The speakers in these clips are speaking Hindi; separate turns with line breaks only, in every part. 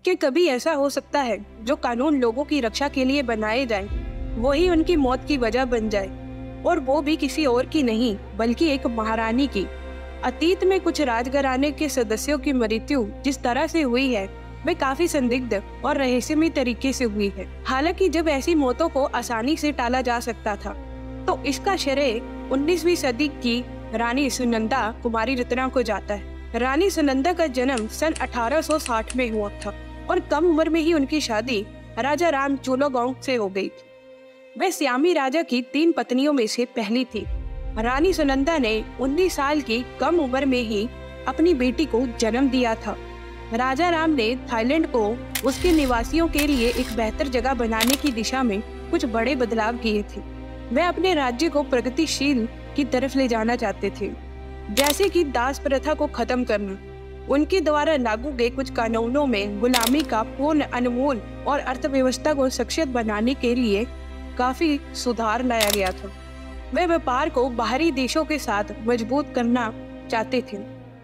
कि कभी ऐसा हो सकता है जो कानून लोगों की रक्षा के लिए बनाए जाए वही उनकी मौत की वजह बन जाए, और वो भी किसी और की नहीं बल्कि एक महारानी की। अतीत में कुछ राजघराने के सदस्यों की मृत्यु जिस तरह से हुई है वे काफी संदिग्ध और रहस्यमय तरीके से हुई है। हालांकि जब ऐसी मौतों को आसानी से टाला जा सकता था तो इसका श्रेय 19वीं सदी की रानी सुनंदा कुमारी रत्ना को जाता है। रानी सुनंदा का जन्म सन 1860 में हुआ था और कम उम्र में ही उनकी शादी राजा राम चूलोगांव से हो गई थी। वह श्यामी राजा की 3 पत्नियों में से पहली थी। रानी सुनंदा ने 19 साल की कम उम्र में ही अपनी बेटी को जन्म दिया था। राजा राम ने थाईलैंड को उसके निवासियों के लिए एक बेहतर जगह बनाने की दिशा में कुछ बड़े बदलाव किए थे। वह अपने राज्य को प्रगतिशील की तरफ ले जाना चाहते थे, जैसे कि दास प्रथा को खत्म करना। उनके द्वारा लागू गए कुछ कानूनों में गुलामी का पूर्ण उन्मूलन और अर्थव्यवस्था को सशक्त बनाने के लिए काफी सुधार लाया गया था। वे व्यापार को बाहरी देशों के साथ मजबूत करना चाहते थे।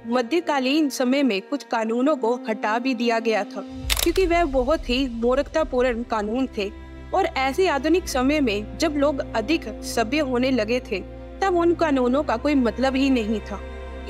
मध्यकालीन समय में कुछ कानूनों को हटा भी दिया गया था क्योंकि वह बहुत ही मूर्खतापूर्ण कानून थे, और ऐसे आधुनिक समय में जब लोग अधिक सभ्य होने लगे थे तब उन कानूनों का कोई मतलब ही नहीं था।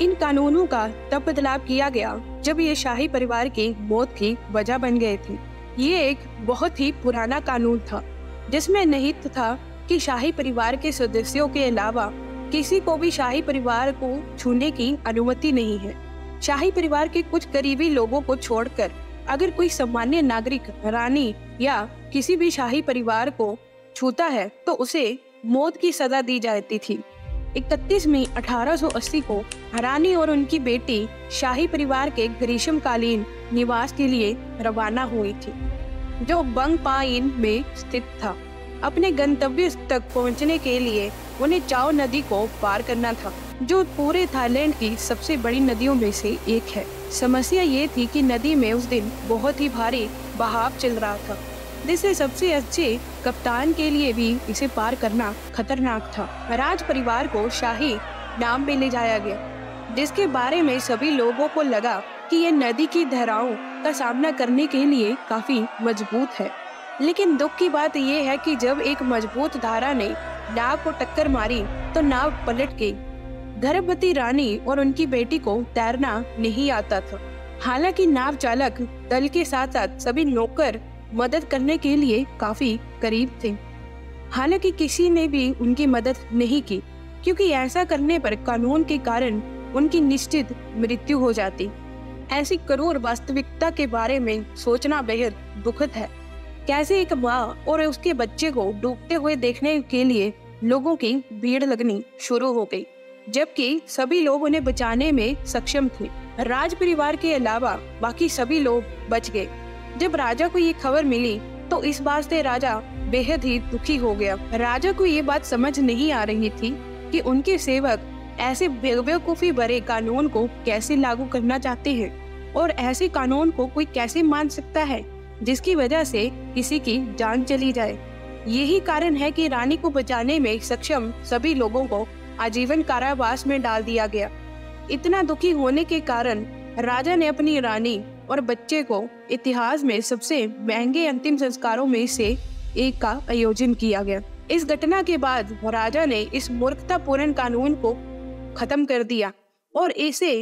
इन कानूनों का तब बदलाव किया गया जब ये शाही परिवार की मौत की वजह बन गए थे। ये एक बहुत ही पुराना कानून था जिसमें निहित था कि शाही परिवार के सदस्यों के अलावा किसी को भी शाही परिवार को छूने की अनुमति नहीं है। शाही परिवार के कुछ करीबी लोगों को छोड़कर अगर कोई सामान्य नागरिक रानी या किसी भी शाही परिवार को छूता है तो उसे मौत की सजा दी जाती थी। 31 मई 1880 को रानी और उनकी बेटी शाही परिवार के ग्रीष्मकालीन निवास के लिए रवाना हुई थी, जो बंग पाइन में स्थित था। अपने गंतव्य तक पहुंचने के लिए उन्हें चाओ नदी को पार करना था, जो पूरे थाईलैंड की सबसे बड़ी नदियों में से एक है। समस्या ये थी कि नदी में उस दिन बहुत ही भारी बहाव चल रहा था, जिससे सबसे अच्छे कप्तान के लिए भी इसे पार करना खतरनाक था। राज परिवार को शाही नाम में ले जाया गया, जिसके बारे में सभी लोगों को लगा कि यह नदी की धाराओं का सामना करने के लिए काफी मजबूत है। लेकिन दुख की बात यह है कि जब एक मजबूत धारा ने नाव को टक्कर मारी तो नाव पलट गई। गर्भवती रानी और उनकी बेटी को तैरना नहीं आता था। हालांकि नाव चालक दल के साथ साथ सभी नौकर मदद करने के लिए काफी करीब थे। हालांकि किसी ने भी उनकी मदद नहीं की, क्योंकि ऐसा करने पर कानून के कारण उनकी निश्चित मृत्यु हो जाती। ऐसी क्रूर वास्तविकता के बारे में सोचना बेहद दुखद है। कैसे एक माँ और उसके बच्चे को डूबते हुए देखने के लिए लोगों की भीड़ लगनी शुरू हो गई, जबकि सभी लोग उन्हें बचाने में सक्षम थे। राज परिवार के अलावा बाकी सभी लोग बच गए। जब राजा को ये खबर मिली तो इस बात से राजा बेहद ही दुखी हो गया। राजा को ये बात समझ नहीं आ रही थी कि उनके सेवक ऐसे बेवकूफी भरे कानून को कैसे लागू करना चाहते हैं, और ऐसे कानून को कोई कैसे मान सकता है जिसकी वजह से किसी की जान चली जाए। यही कारण है कि रानी को बचाने में सक्षम सभी लोगों को आजीवन कारावास में डाल दिया गया। इतना दुखी होने के कारण राजा ने अपनी रानी और बच्चे को इतिहास में सबसे महंगे अंतिम संस्कारों में से एक का आयोजन किया गया। इस घटना के बाद राजा ने इस मूर्खतापूर्ण कानून को खत्म कर दिया और इसे